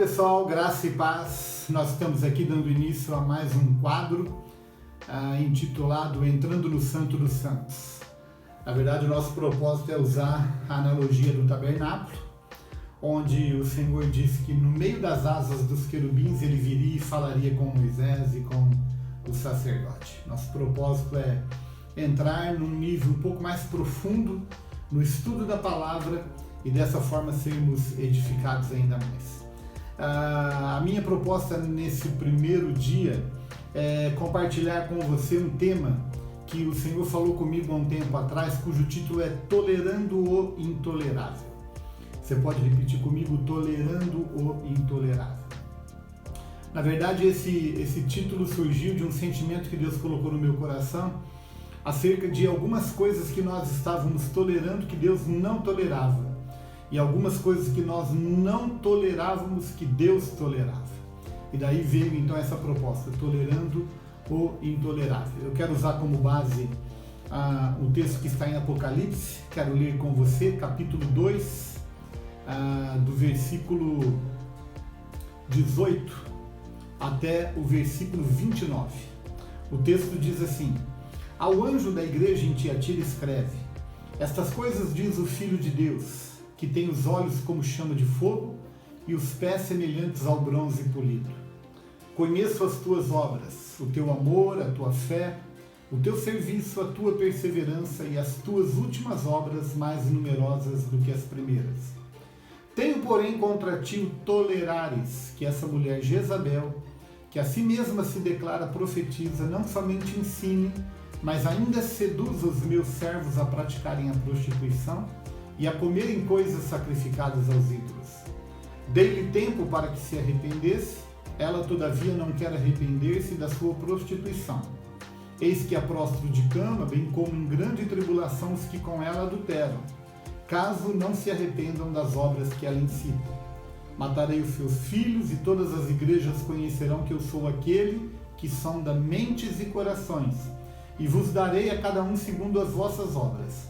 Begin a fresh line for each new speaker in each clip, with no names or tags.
pessoal, graça e paz. Nós estamos aqui dando início a mais um quadro intitulado Entrando no Santo dos Santos. Na verdade, o nosso propósito é usar a analogia do tabernáculo, onde o Senhor disse que no meio das asas dos querubins ele viria e falaria com Moisés e com o sacerdote. Nosso propósito é entrar num nível um pouco mais profundo no estudo da palavra e dessa forma sermos edificados ainda mais. A minha proposta nesse primeiro dia é compartilhar com você um tema que o Senhor falou comigo há um tempo atrás, cujo título é Tolerando o Intolerável. Você pode repetir comigo, Tolerando o Intolerável. Na verdade, esse título surgiu de um sentimento que Deus colocou no meu coração acerca de algumas coisas que nós estávamos tolerando que Deus não tolerava e algumas coisas que nós não tolerávamos que Deus tolerava. E daí veio então essa proposta, Tolerando o Intolerável. Eu quero usar como base o texto que está em Apocalipse, quero ler com você, capítulo 2, do versículo 18 até o versículo 29. O texto diz assim: Ao anjo da igreja em Tiatira escreve: Estas coisas diz o Filho de Deus, que tem os olhos como chama de fogo e os pés semelhantes ao bronze polido. Conheço as tuas obras, o teu amor, a tua fé, o teu serviço, a tua perseverança e as tuas últimas obras mais numerosas do que as primeiras. Tenho, porém, contra ti o tolerares que essa mulher Jezabel, que a si mesma se declara profetiza, não somente ensine, mas ainda seduza os meus servos a praticarem a prostituição e a comerem coisas sacrificadas aos ídolos. Dei-lhe tempo para que se arrependesse, ela todavia não quer arrepender-se da sua prostituição. Eis que a prostro de cama, bem como em grande tribulação os que com ela adulteram, caso não se arrependam das obras que ela incita. Matarei os seus filhos e todas as igrejas conhecerão que eu sou aquele que sonda mentes e corações, e vos darei a cada um segundo as vossas obras.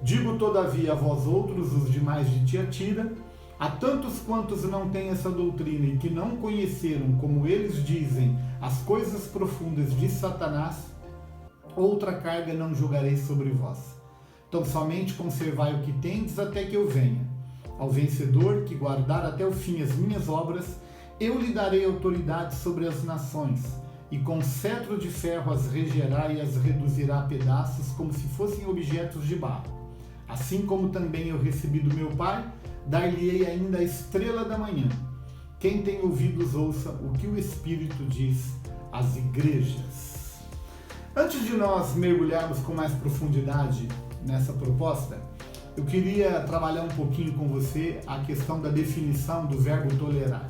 Digo todavia a vós outros, os demais de Tiatira, a tantos quantos não têm essa doutrina e que não conheceram, como eles dizem, as coisas profundas de Satanás, outra carga não jogarei sobre vós. Então somente conservai o que tendes até que eu venha. Ao vencedor, que guardar até o fim as minhas obras, eu lhe darei autoridade sobre as nações, e com cetro de ferro as regerá e as reduzirá a pedaços como se fossem objetos de barro. Assim como também eu recebi do meu Pai, dar-lhe-ei ainda a estrela da manhã. Quem tem ouvidos ouça o que o Espírito diz às igrejas. Antes de nós mergulharmos com mais profundidade nessa proposta, eu queria trabalhar um pouquinho com você a questão da definição do verbo tolerar.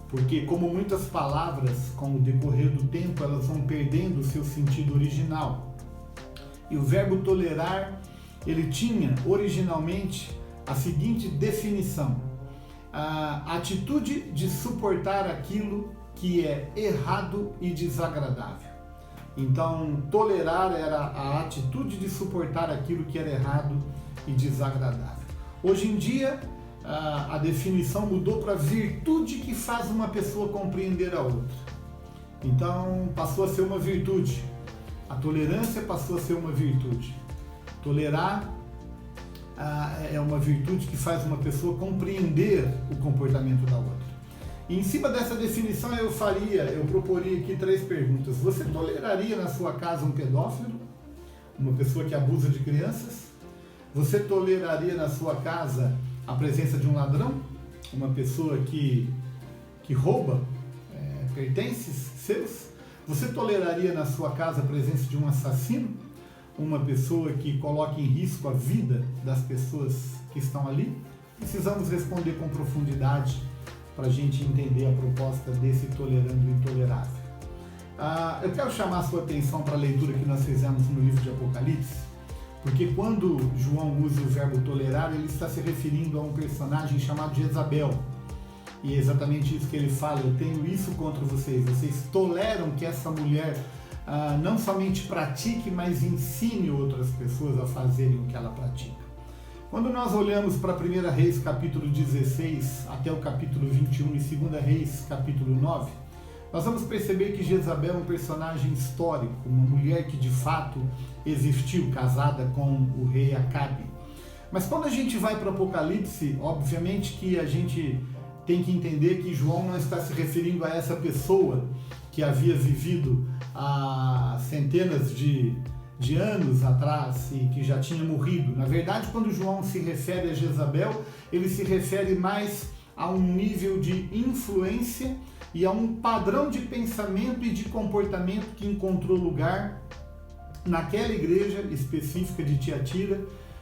Porque como muitas palavras, com o decorrer do tempo, elas vão perdendo o seu sentido original. E o verbo tolerar, ele tinha originalmente a seguinte definição: a atitude de suportar aquilo que é errado e desagradável. Então, tolerar era a atitude de suportar aquilo que era errado e desagradável. Hoje em dia, a definição mudou para virtude que faz uma pessoa compreender a outra. Então, passou a ser uma virtude. A tolerância passou a ser uma virtude. Tolerar é uma virtude que faz uma pessoa compreender o comportamento da outra. E em cima dessa definição eu proporia aqui 3 perguntas. Você toleraria na sua casa um pedófilo? Uma pessoa que abusa de crianças? Você toleraria na sua casa a presença de um ladrão? Uma pessoa que rouba pertences seus? Você toleraria na sua casa a presença de um assassino? Uma pessoa que coloca em risco a vida das pessoas que estão ali? Precisamos responder com profundidade para a gente entender a proposta desse Tolerando o Intolerável. Eu quero chamar a sua atenção para a leitura que nós fizemos no livro de Apocalipse, porque quando João usa o verbo tolerar, ele está se referindo a um personagem chamado Jezabel. E é exatamente isso que ele fala: eu tenho isso contra vocês. Vocês toleram que essa mulher não somente pratique, mas ensine outras pessoas a fazerem o que ela pratica. Quando nós olhamos para 1 Reis capítulo 16 até o capítulo 21 e 2 Reis capítulo 9, nós vamos perceber que Jezabel é um personagem histórico, uma mulher que de fato existiu, casada com o rei Acabe. Mas quando a gente vai para o Apocalipse, obviamente que a gente tem que entender que João não está se referindo a essa pessoa que havia vivido há centenas de anos atrás e que já tinha morrido. Na verdade, quando João se refere a Jezabel, ele se refere mais a um nível de influência e a um padrão de pensamento e de comportamento que encontrou lugar naquela igreja específica de Tiatira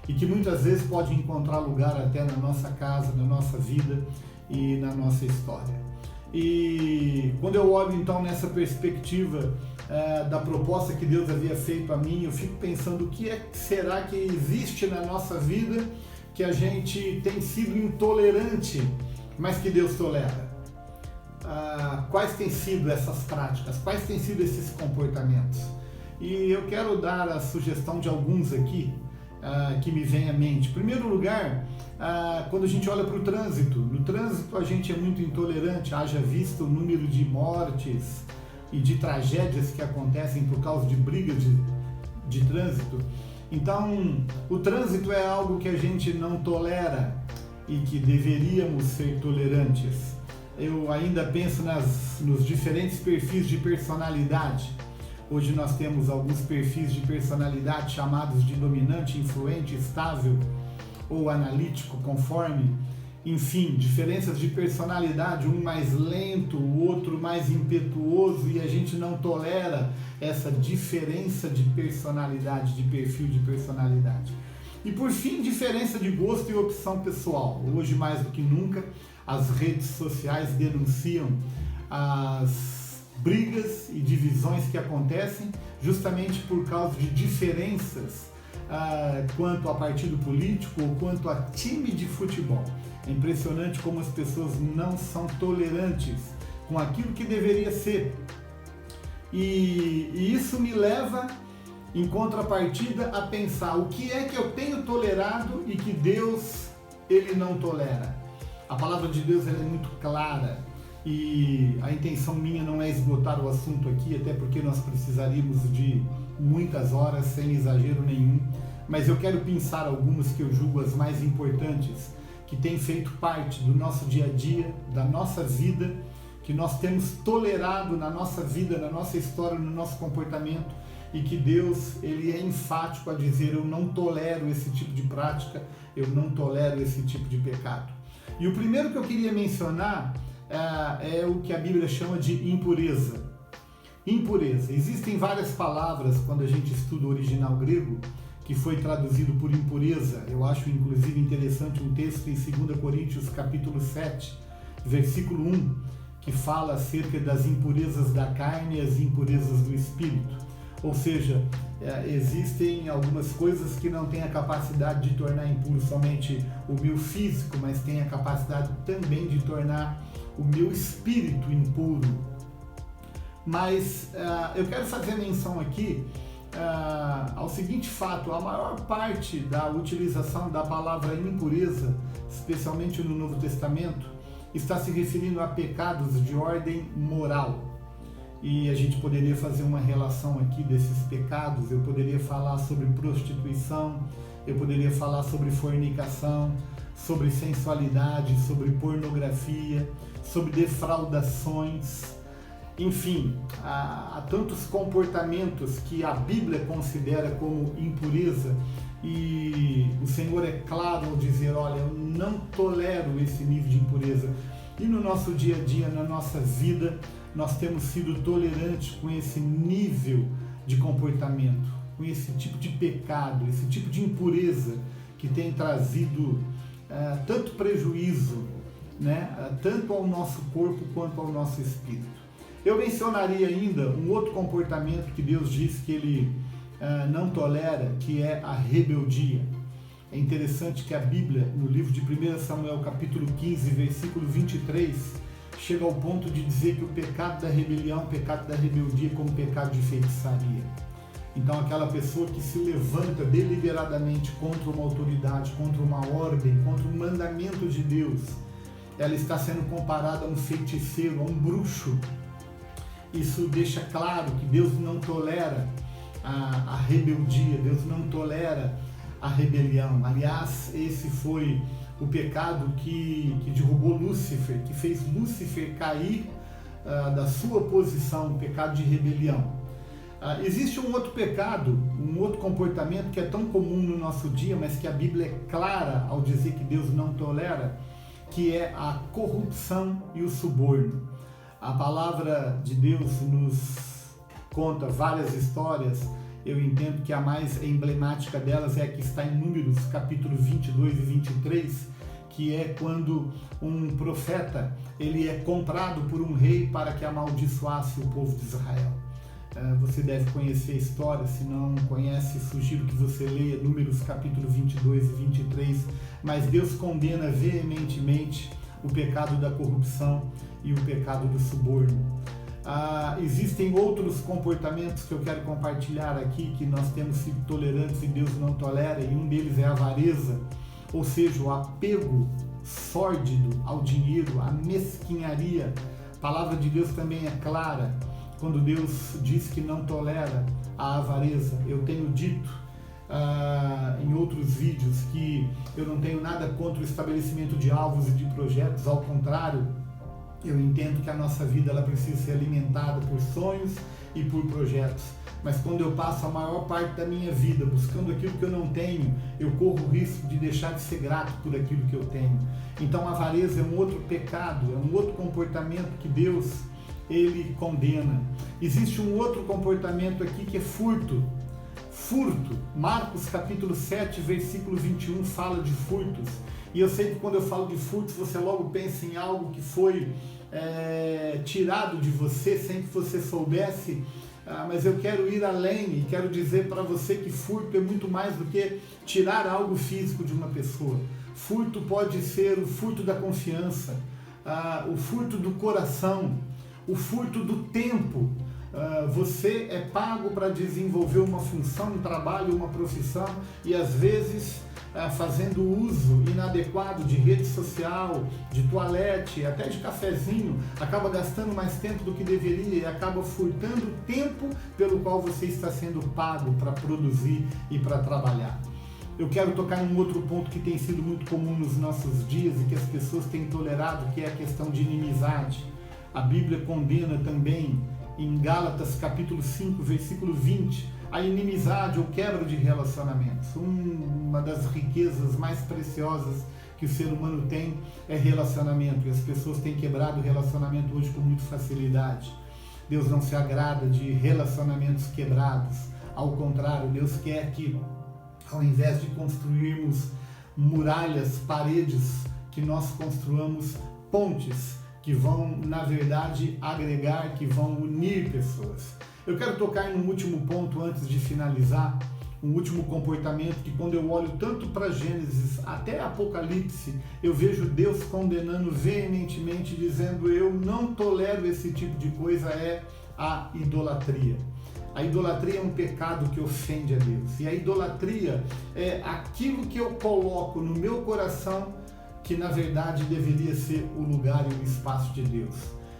e que muitas vezes pode encontrar lugar até na nossa casa, na nossa vida e na nossa história. E quando eu olho então nessa perspectiva da proposta que Deus havia feito a mim, eu fico pensando o que será que existe na nossa vida que a gente tem sido intolerante, mas que Deus tolera. Quais têm sido essas práticas, quais têm sido esses comportamentos? E eu quero dar a sugestão de alguns aqui que me vem à mente. Em primeiro lugar, quando a gente olha para o trânsito, no trânsito a gente é muito intolerante, haja visto o número de mortes e de tragédias que acontecem por causa de brigas de trânsito. Então, o trânsito é algo que a gente não tolera e que deveríamos ser tolerantes. Eu ainda penso nos diferentes perfis de personalidade. Hoje nós temos alguns perfis de personalidade chamados de dominante, influente, estável ou analítico, conforme. Enfim, diferenças de personalidade, um mais lento, o outro mais impetuoso, e a gente não tolera essa diferença de personalidade, de perfil de personalidade. E por fim, diferença de gosto e opção pessoal. Hoje, mais do que nunca, as redes sociais denunciam as brigas e divisões que acontecem justamente por causa de diferenças quanto a partido político ou quanto a time de futebol. É impressionante como as pessoas não são tolerantes com aquilo que deveria ser. E isso me leva, em contrapartida, a pensar o que é que eu tenho tolerado e que Deus ele não tolera. A palavra de Deus ela é muito clara e a intenção minha não é esgotar o assunto aqui, até porque nós precisaríamos de muitas horas sem exagero nenhum, mas eu quero pensar algumas que eu julgo as mais importantes, que têm feito parte do nosso dia a dia, da nossa vida, que nós temos tolerado na nossa vida, na nossa história, no nosso comportamento, e que Deus ele é enfático a dizer: eu não tolero esse tipo de prática, eu não tolero esse tipo de pecado. E o primeiro que eu queria mencionar é o que a Bíblia chama de impureza. Impureza. Existem várias palavras quando a gente estuda o original grego que foi traduzido por impureza. Eu acho inclusive interessante um texto em 2 Coríntios capítulo 7, versículo 1, que fala acerca das impurezas da carne e as impurezas do espírito. Ou seja, existem algumas coisas que não têm a capacidade de tornar impuro somente o meu físico, mas têm a capacidade também de tornar o meu espírito impuro. Mas eu quero fazer menção aqui ao seguinte fato: a maior parte da utilização da palavra impureza, especialmente no Novo Testamento, está se referindo a pecados de ordem moral. E a gente poderia fazer uma relação aqui desses pecados. Eu poderia falar sobre prostituição, eu poderia falar sobre fornicação, sobre sensualidade, sobre pornografia, sobre defraudações. Enfim, há tantos comportamentos que a Bíblia considera como impureza, e o Senhor é claro ao dizer: olha, eu não tolero esse nível de impureza. E no nosso dia a dia, na nossa vida, nós temos sido tolerantes com esse nível de comportamento, com esse tipo de pecado, esse tipo de impureza que tem trazido tanto prejuízo, né, tanto ao nosso corpo quanto ao nosso espírito. Eu mencionaria ainda um outro comportamento que Deus diz que Ele não tolera, que é a rebeldia. É interessante que a Bíblia, no livro de 1 Samuel, capítulo 15, versículo 23, chega ao ponto de dizer que o pecado da rebelião, o pecado da rebeldia é como pecado de feitiçaria. Então, aquela pessoa que se levanta deliberadamente contra uma autoridade, contra uma ordem, contra um mandamento de Deus, ela está sendo comparada a um feiticeiro, a um bruxo. Isso deixa claro que Deus não tolera a rebeldia, Deus não tolera a rebelião. Aliás, esse foi o pecado que derrubou Lúcifer, que fez Lúcifer cair da sua posição, o pecado de rebelião. Existe um outro pecado, um outro comportamento que é tão comum no nosso dia, mas que a Bíblia é clara ao dizer que Deus não tolera, que é a corrupção e o suborno. A palavra de Deus nos conta várias histórias. Eu entendo que a mais emblemática delas é a que está em Números, capítulo 22 e 23, que é quando um profeta ele é comprado por um rei para que amaldiçoasse o povo de Israel. Você deve conhecer a história, se não conhece, sugiro que você leia Números capítulo 22 e 23, mas Deus condena veementemente o pecado da corrupção e o pecado do suborno. Existem outros comportamentos que eu quero compartilhar aqui, que nós temos sido tolerantes e Deus não tolera, e um deles é a avareza, ou seja, o apego sórdido ao dinheiro, a mesquinharia. A palavra de Deus também é clara, quando Deus diz que não tolera a avareza. Eu tenho dito em outros vídeos que eu não tenho nada contra o estabelecimento de alvos e de projetos, ao contrário, eu entendo que a nossa vida ela precisa ser alimentada por sonhos e por projetos. Mas quando eu passo a maior parte da minha vida buscando aquilo que eu não tenho, eu corro o risco de deixar de ser grato por aquilo que eu tenho. Então a avareza é um outro pecado, é um outro comportamento que Deus ele condena. Existe um outro comportamento aqui que é furto. Furto. Marcos capítulo 7, versículo 21 fala de furtos. E eu sei que quando eu falo de furtos, você logo pensa em algo que foi tirado de você sem que você soubesse. Mas eu quero ir além e quero dizer para você que furto é muito mais do que tirar algo físico de uma pessoa. Furto pode ser o furto da confiança, o furto do coração, o furto do tempo. Você é pago para desenvolver uma função, um trabalho, uma profissão e às vezes fazendo uso inadequado de rede social, de toalete, até de cafezinho, acaba gastando mais tempo do que deveria e acaba furtando o tempo pelo qual você está sendo pago para produzir e para trabalhar. Eu quero tocar em um outro ponto que tem sido muito comum nos nossos dias e que as pessoas têm tolerado, que é a questão de inimizade. A Bíblia condena também, em Gálatas capítulo 5, versículo 20, a inimizade ou quebra de relacionamentos. Uma das riquezas mais preciosas que o ser humano tem é relacionamento, e as pessoas têm quebrado o relacionamento hoje com muita facilidade. Deus não se agrada de relacionamentos quebrados, ao contrário, Deus quer que, ao invés de construirmos muralhas, paredes, que nós construamos pontes que vão, na verdade, agregar, que vão unir pessoas. Eu quero tocar em um último ponto antes de finalizar, um último comportamento que quando eu olho tanto para Gênesis até Apocalipse, eu vejo Deus condenando veementemente, dizendo eu não tolero esse tipo de coisa, é a idolatria. A idolatria é um pecado que ofende a Deus. E a idolatria é aquilo que eu coloco no meu coração que na verdade deveria ser o lugar e o espaço de Deus.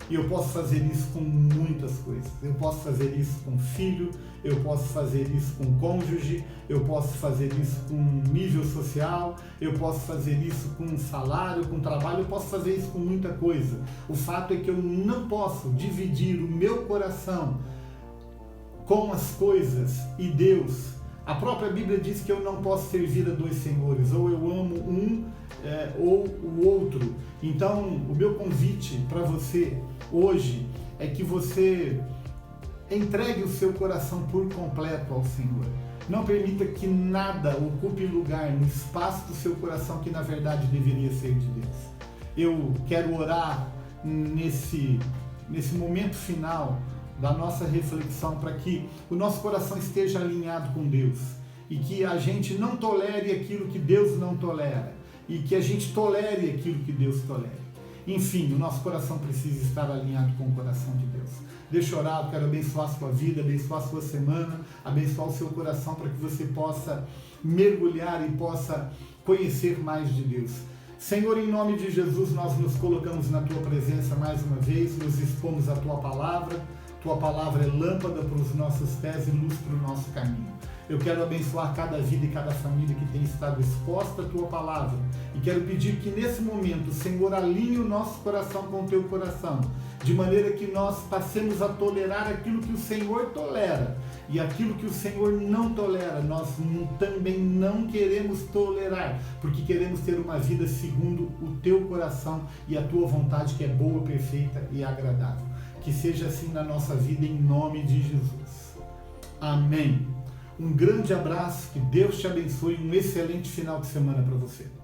E eu posso fazer isso com muitas coisas. Eu posso fazer isso com filho, eu posso fazer isso com cônjuge, eu posso fazer isso com nível social, eu posso fazer isso com salário, com trabalho, eu posso fazer isso com muita coisa. O fato é que eu não posso dividir o meu coração com as coisas e Deus. A própria Bíblia diz que eu não posso servir a dois senhores, ou eu amo um ou o outro. Então, o meu convite para você hoje é que você entregue o seu coração por completo ao Senhor. Não permita que nada ocupe lugar no espaço do seu coração que na verdade deveria ser de Deus. Eu quero orar nesse momento final da nossa reflexão para que o nosso coração esteja alinhado com Deus e que a gente não tolere aquilo que Deus não tolera e que a gente tolere aquilo que Deus tolera. Enfim, o nosso coração precisa estar alinhado com o coração de Deus. Deixa eu orar, eu quero abençoar a sua vida, abençoar a sua semana, abençoar o seu coração para que você possa mergulhar e possa conhecer mais de Deus. Senhor, em nome de Jesus, nós nos colocamos na Tua presença mais uma vez, nos expomos a Tua palavra é lâmpada para os nossos pés e luz para o nosso caminho. Eu quero abençoar cada vida e cada família que tem estado exposta à Tua palavra e quero pedir que nesse momento, Senhor, alinhe o nosso coração com o Teu coração, de maneira que nós passemos a tolerar aquilo que o Senhor tolera e aquilo que o Senhor não tolera, nós também não queremos tolerar, porque queremos ter uma vida segundo o Teu coração e a Tua vontade, que é boa, perfeita e agradável. Que seja assim na nossa vida, em nome de Jesus. Amém. Um grande abraço, que Deus te abençoe e um excelente final de semana para você.